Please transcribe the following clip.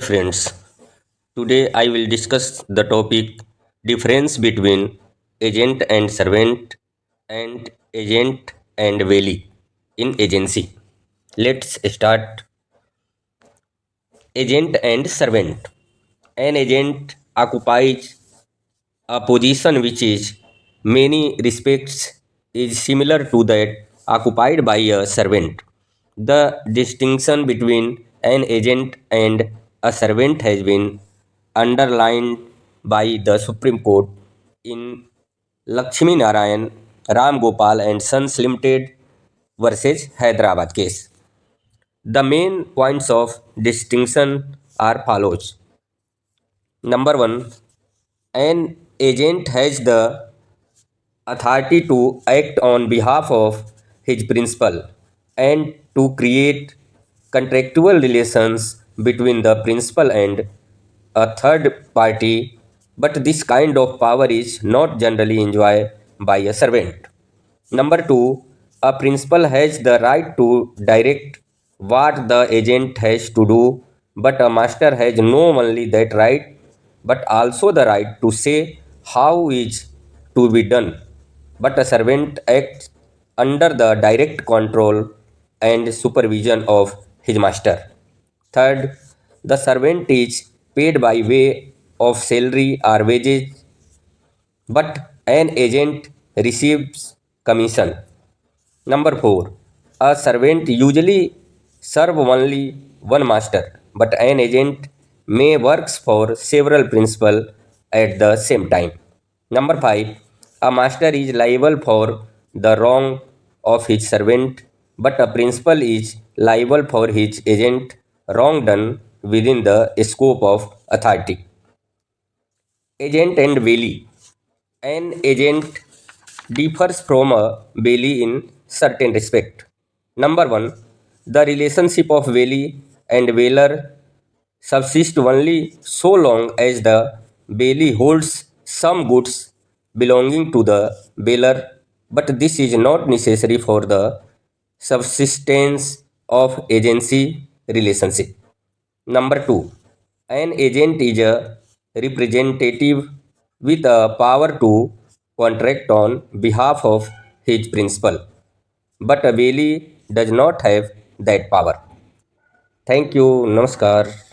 Friends, today I will discuss the topic difference between agent and servant and agent and valley in agency. Let's start. Agent and servant. An agent occupies a position which is many respects is similar to that occupied by a servant. The distinction between an agent and a servant has been underlined by the Supreme Court in Lakshmi Narayan Ram Gopal and Sons Limited versus Hyderabad case. The main points of distinction are follows. Number one, an agent has the authority to act on behalf of his principal and to create contractual relations between the principal and a third party, but this kind of power is not generally enjoyed by a servant. Number two, a principal has the right to direct what the agent has to do, but a master has not only that right, but also the right to say how is to be done. But a servant acts under the direct control and supervision of his master. Third, the servant is paid by way of salary or wages, but an agent receives commission. Number 4. A servant usually serve only one master, but an agent may works for several principal at the same time. Number 5. A master is liable for the wrong of his servant, but a principal is liable for his agent wrong done within the scope of authority. Agent and Bailey. An agent differs from a Bailey in certain respect. Number one, the relationship of Bailey and Whaler subsists only so long as the Bailey holds some goods belonging to the Whaler, but this is not necessary for the subsistence of agency relationship. Number two, an agent is a representative with a power to contract on behalf of his principal, but a Bailey does not have that power. Thank you. Namaskar.